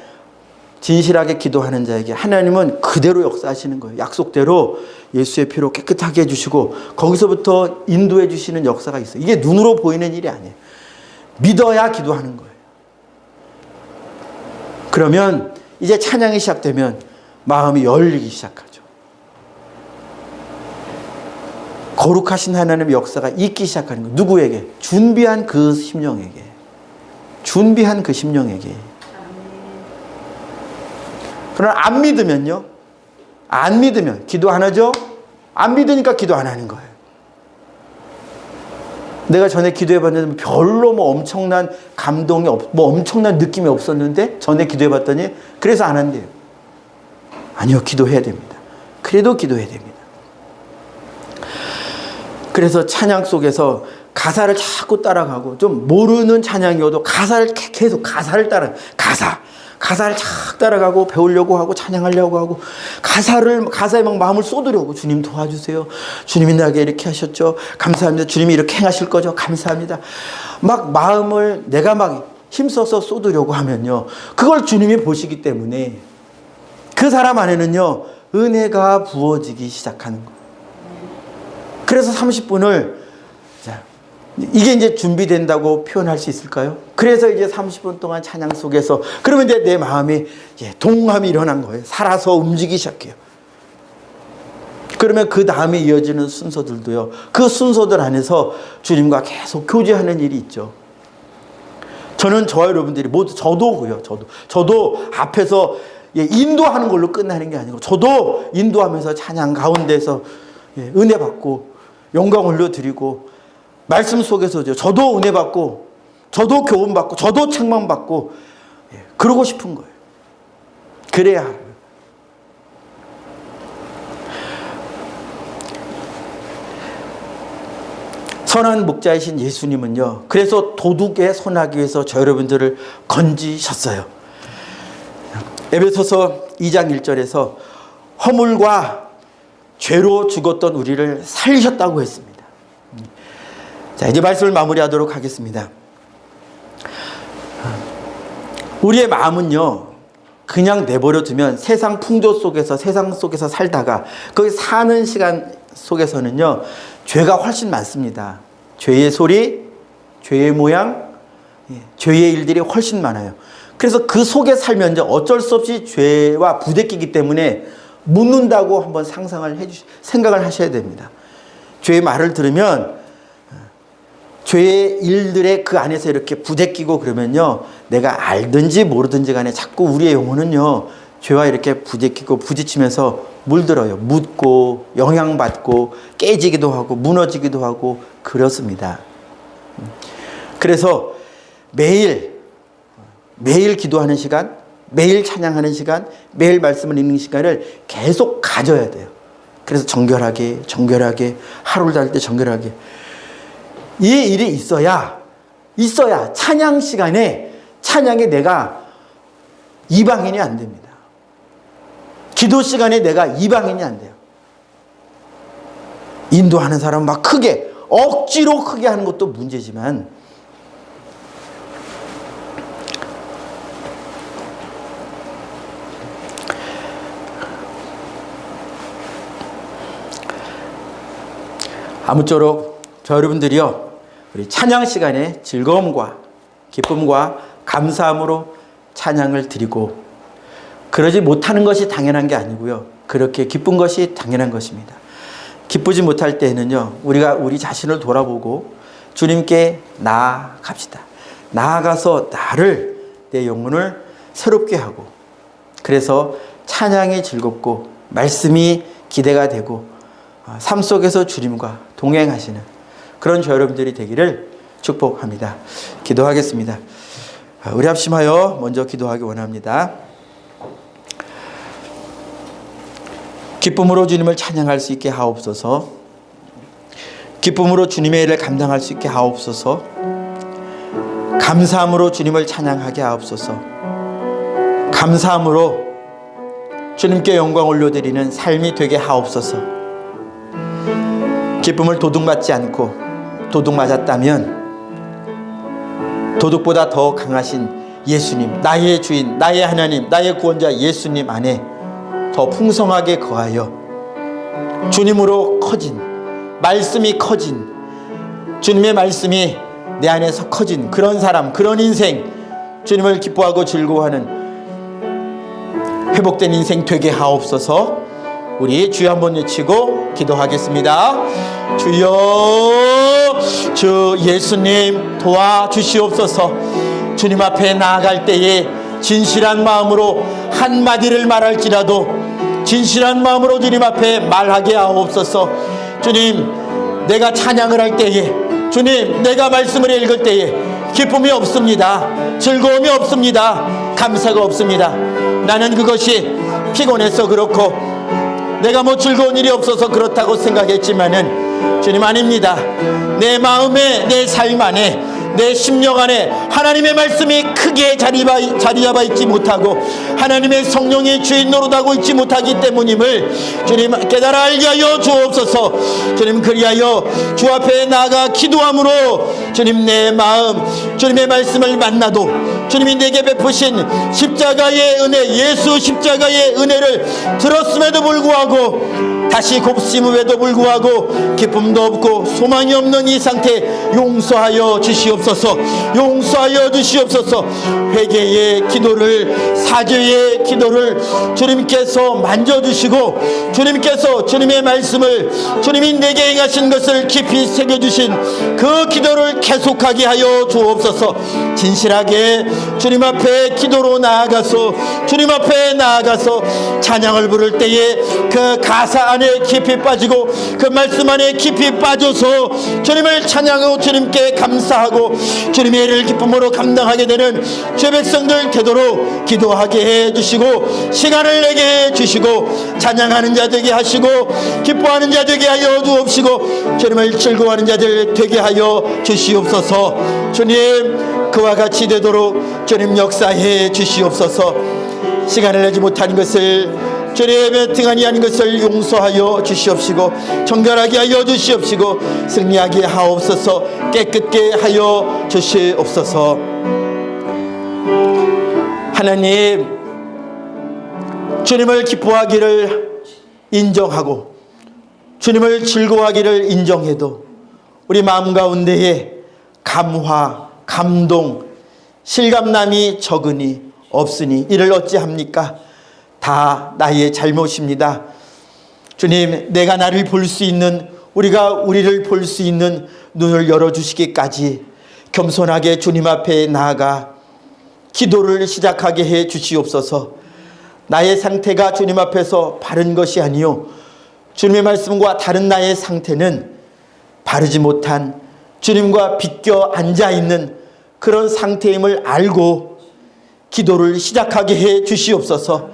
진실하게 기도하는 자에게 하나님은 그대로 역사하시는 거예요. 약속대로 예수의 피로 깨끗하게 해주시고 거기서부터 인도해 주시는 역사가 있어요. 이게 눈으로 보이는 일이 아니에요. 믿어야 기도하는 거예요. 그러면 이제 찬양이 시작되면 마음이 열리기 시작하죠. 거룩하신 하나님의 역사가 있기 시작하는 거예요. 누구에게? 준비한 그 심령에게. 준비한 그 심령에게. 그러나 안 믿으면요? 안 믿으면 기도 안 하죠? 안 믿으니까 기도 안 하는 거예요. 내가 전에 기도해봤는데 별로 뭐 엄청난 감동이 뭐 엄청난 느낌이 없었는데 전에 기도해봤더니 그래서 안 한대요. 아니요, 기도해야 됩니다. 그래도 기도해야 됩니다. 그래서 찬양 속에서 가사를 자꾸 따라가고, 좀 모르는 찬양이어도 가사를 계속 가사를 가사를 착 따라가고 배우려고 하고 찬양하려고 하고 가사에 막 마음을 쏟으려고, 주님 도와주세요. 주님이 나에게 이렇게 하셨죠. 감사합니다. 주님이 이렇게 행하실 거죠. 감사합니다. 막 마음을 내가 막 힘써서 쏟으려고 하면요, 그걸 주님이 보시기 때문에 그 사람 안에는요, 은혜가 부어지기 시작하는 거예요. 그래서 30분을, 이게 이제 준비된다고 표현할 수 있을까요? 그래서 이제 30분 동안 찬양 속에서, 그러면 이제 내 마음이 동함이 일어난 거예요. 살아서 움직이기 시작해요. 그러면 그 다음에 이어지는 순서들도요, 그 순서들 안에서 주님과 계속 교제하는 일이 있죠. 저는 저와 여러분들이 모두, 저도고요. 저도 앞에서 인도하는 걸로 끝나는 게 아니고, 저도 인도하면서 찬양 가운데서 은혜 받고 영광 올려드리고, 말씀 속에서죠, 저도 은혜 받고, 저도 교훈 받고, 저도 책망 받고, 그러고 싶은 거예요. 그래야 하고요. 선한 목자이신 예수님은요, 그래서 도둑에 손하기 위해서 저 여러분들을 건지셨어요. 에베소서 2장 1절에서 허물과 죄로 죽었던 우리를 살리셨다고 했습니다. 자, 이제 말씀을 마무리하도록 하겠습니다. 우리의 마음은요, 그냥 내버려 두면 세상 풍조 속에서, 세상 속에서 살다가 거기 사는 시간 속에서는요, 죄가 훨씬 많습니다. 죄의 소리, 죄의 모양, 죄의 일들이 훨씬 많아요. 그래서 그 속에 살면 어쩔 수 없이 죄와 부대끼기 때문에 묻는다고 한번 생각을 하셔야 됩니다. 죄의 말을 들으면, 죄의 일들의 그 안에서 이렇게 부대끼고 그러면요, 내가 알든지 모르든지 간에 자꾸 우리의 영혼은요, 죄와 이렇게 부대끼고 부딪히면서 물들어요. 묻고 영향받고 깨지기도 하고 무너지기도 하고 그렇습니다. 그래서 매일 기도하는 시간, 매일 찬양하는 시간, 매일 말씀을 읽는 시간을 계속 가져야 돼요. 그래서 정결하게 하루를 다닐 때 정결하게, 이 일이 있어야 찬양 시간에, 찬양에 내가 이방인이 안 됩니다. 기도 시간에 내가 이방인이 안 돼요. 인도하는 사람은 막 크게, 억지로 크게 하는 것도 문제지만, 아무쪼록 저 여러분들이요, 우리 찬양 시간에 즐거움과 기쁨과 감사함으로 찬양을 드리고, 그러지 못하는 것이 당연한 게 아니고요. 그렇게 기쁜 것이 당연한 것입니다. 기쁘지 못할 때는요, 우리가 우리 자신을 돌아보고 주님께 나아갑시다. 나아가서 나를, 내 영혼을 새롭게 하고, 그래서 찬양이 즐겁고 말씀이 기대가 되고 삶 속에서 주님과 동행하시는 그런 저 여러분들이 되기를 축복합니다. 기도하겠습니다. 우리 합심하여 먼저 기도하기 원합니다. 기쁨으로 주님을 찬양할 수 있게 하옵소서. 기쁨으로 주님의 일을 감당할 수 있게 하옵소서. 감사함으로 주님을 찬양하게 하옵소서. 감사함으로 주님께 영광 올려드리는 삶이 되게 하옵소서. 기쁨을 도둑맞지 않고, 도둑맞았다면 도둑보다 더 강하신 예수님, 나의 주인, 나의 하나님, 나의 구원자 예수님 안에 더 풍성하게 거하여 주님으로 커진, 말씀이 커진, 주님의 말씀이 내 안에서 커진 그런 사람, 그런 인생, 주님을 기뻐하고 즐거워하는 회복된 인생 되게 하옵소서. 우리 주여 한번 외치고 기도하겠습니다. 주여, 주 예수님 도와주시옵소서. 주님 앞에 나아갈 때에 진실한 마음으로 한마디를 말할지라도 진실한 마음으로 주님 앞에 말하게 하옵소서. 주님, 내가 찬양을 할 때에, 주님, 내가 말씀을 읽을 때에 기쁨이 없습니다. 즐거움이 없습니다. 감사가 없습니다. 나는 그것이 피곤해서 그렇고 내가 뭐 즐거운 일이 없어서 그렇다고 생각했지만은 주님, 아닙니다. 내 마음에, 내 삶 안에, 내 심령 안에 하나님의 말씀이 크게 자리 잡아 있지 못하고 하나님의 성령의 주인 노릇하고 있지 못하기 때문임을 주님 깨달아 알게 하여 주옵소서. 주님, 그리하여 주 앞에 나아가 기도함으로 주님 내 마음, 주님의 말씀을 만나도 주님이 내게 베푸신 십자가의 은혜, 예수 십자가의 은혜를 들었음에도 불구하고 다시 곱씹음에도 불구하고 기쁨도 없고 소망이 없는 이 상태 용서하여 주시옵소서. 용서하여 주시옵소서. 회개의 기도를, 사죄의 기도를 주님께서 만져주시고 주님께서 주님의 말씀을, 주님이 내게 행하신 것을 깊이 새겨주신 그 기도를 계속하게 하여 주옵소서. 진실하게 주님 앞에 기도로 나아가서 주님 앞에 나아가서 찬양을 부를 때에 그 가사 안에 깊이 빠지고 그 말씀 안에 깊이 빠져서 주님을 찬양하고 주님께 감사하고 주님의 일을 기쁨으로 감당하게 되는 죄 백성들 되도록 기도하게 해주시고 시간을 내게 해주시고 찬양하는 자 되게 하시고 기뻐하는 자 되게 하여 주옵시고 주님을 즐거워하는 자들 되게 하여 주시옵소서. 주님, 그와 같이 되도록 주님 역사해 주시옵소서. 시간을 내지 못하는 것을, 주님의 등한이 아닌 것을 용서하여 주시옵시고 정결하게 하여 주시옵시고 승리하게 하옵소서. 깨끗게 하여 주시옵소서. 하나님, 주님을 기뻐하기를 인정하고 주님을 즐거워하기를 인정해도 우리 마음 가운데에 감화, 감동, 실감남이 적으니 없으니 이를 어찌합니까? 다 나의 잘못입니다. 주님, 내가 나를 볼 수 있는, 우리가 우리를 볼 수 있는 눈을 열어주시기까지 겸손하게 주님 앞에 나아가 기도를 시작하게 해 주시옵소서. 나의 상태가 주님 앞에서 바른 것이 아니요 주님의 말씀과 다른 나의 상태는 바르지 못한 주님과 비껴 앉아있는 그런 상태임을 알고 기도를 시작하게 해 주시옵소서.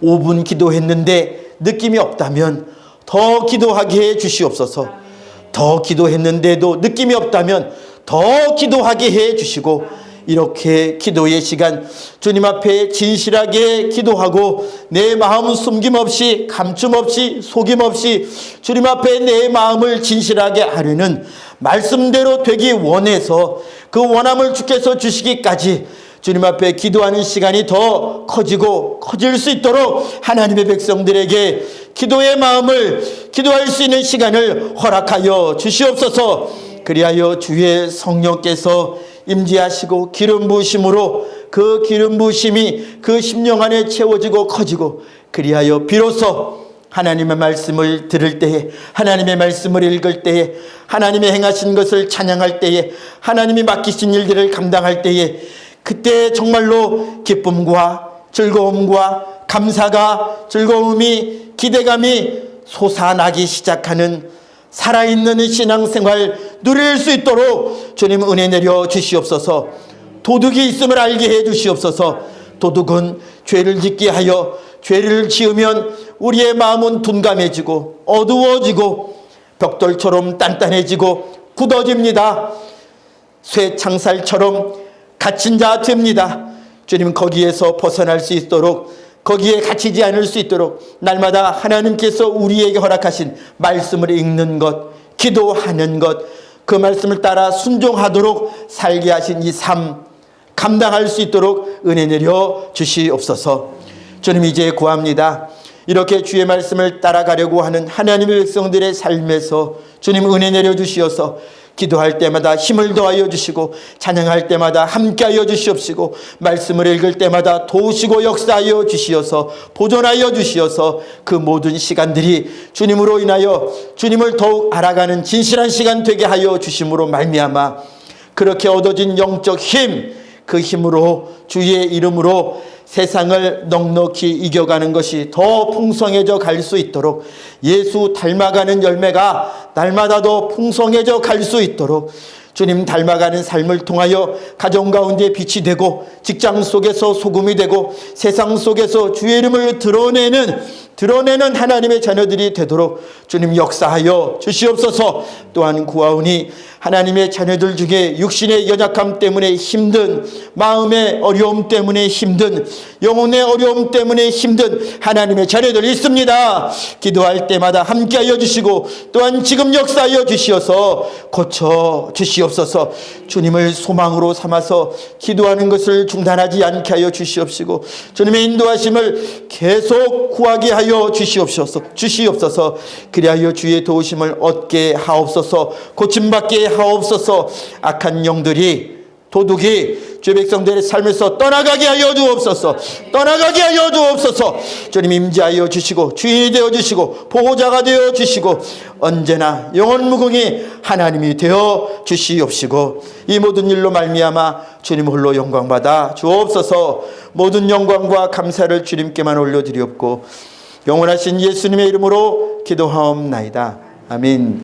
5분 기도했는데 느낌이 없다면 더 기도하게 해 주시옵소서. 더 기도했는데도 느낌이 없다면 더 기도하게 해 주시고 이렇게 기도의 시간 주님 앞에 진실하게 기도하고 내 마음 숨김없이 감춤없이 속임없이 주님 앞에 내 마음을 진실하게 하려는 말씀대로 되기 원해서 그 원함을 주께서 주시기까지 주님 앞에 기도하는 시간이 더 커지고 커질 수 있도록 하나님의 백성들에게 기도의 마음을, 기도할 수 있는 시간을 허락하여 주시옵소서. 그리하여 주의 성령께서 임재하시고 기름 부으심으로 그 기름 부으심이 그 심령 안에 채워지고 커지고, 그리하여 비로소 하나님의 말씀을 들을 때에, 하나님의 말씀을 읽을 때에, 하나님의 행하신 것을 찬양할 때에, 하나님이 맡기신 일들을 감당할 때에, 그때 정말로 기쁨과 즐거움과 감사가, 즐거움이, 기대감이 솟아나기 시작하는 살아있는 신앙생활 누릴 수 있도록 주님 은혜 내려 주시옵소서. 도둑이 있음을 알게 해 주시옵소서. 도둑은 죄를 짓게 하여, 죄를 지으면 우리의 마음은 둔감해지고 어두워지고 벽돌처럼 단단해지고 굳어집니다. 쇠창살처럼 갇힌 자 됩니다. 주님, 거기에서 벗어날 수 있도록, 거기에 갇히지 않을 수 있도록 날마다 하나님께서 우리에게 허락하신 말씀을 읽는 것, 기도하는 것, 그 말씀을 따라 순종하도록 살게 하신 이 삶 감당할 수 있도록 은혜 내려 주시옵소서. 주님, 이제 구합니다. 이렇게 주의 말씀을 따라가려고 하는 하나님의 백성들의 삶에서 주님 은혜 내려 주시어서 기도할 때마다 힘을 더하여 주시고, 찬양할 때마다 함께하여 주시옵시고, 말씀을 읽을 때마다 도우시고 역사하여 주시어서, 보존하여 주시어서 그 모든 시간들이 주님으로 인하여 주님을 더욱 알아가는 진실한 시간 되게 하여 주심으로 말미암아 그렇게 얻어진 영적 힘, 그 힘으로 주의 이름으로 세상을 넉넉히 이겨가는 것이 더 풍성해져 갈 수 있도록, 예수 닮아가는 열매가 날마다 더 풍성해져 갈 수 있도록 주님 닮아가는 삶을 통하여 가정 가운데 빛이 되고, 직장 속에서 소금이 되고, 세상 속에서 주의 이름을 드러내는 하나님의 자녀들이 되도록 주님 역사하여 주시옵소서. 또한 구하오니 하나님의 자녀들 중에 육신의 연약함 때문에 힘든, 마음의 어려움 때문에 힘든, 영혼의 어려움 때문에 힘든 하나님의 자녀들이 있습니다. 기도할 때마다 함께하여 주시고, 또한 지금 역사하여 주시어서 고쳐 주시옵소서. 주님을 소망으로 삼아서 기도하는 것을 중단하지 않게 하여 주시옵시고, 주님의 인도하심을 계속 구하게 하여 주시옵소서. 그리하여 주의 도우심을 얻게 하옵소서. 고침받게 하옵소서. 악한 영들이, 도둑이 주의 백성들의 삶에서 떠나가게 하여 주옵소서. 떠나가게 하여 주옵소서. 주님 임재하여 주시고, 주인이 되어 주시고, 보호자가 되어 주시고, 언제나 영원 무궁히 하나님이 되어 주시옵시고, 이 모든 일로 말미암아 주님 홀로 영광 받아 주옵소서. 모든 영광과 감사를 주님께만 올려드리옵고 영원하신 예수님의 이름으로 기도하옵나이다. 아멘.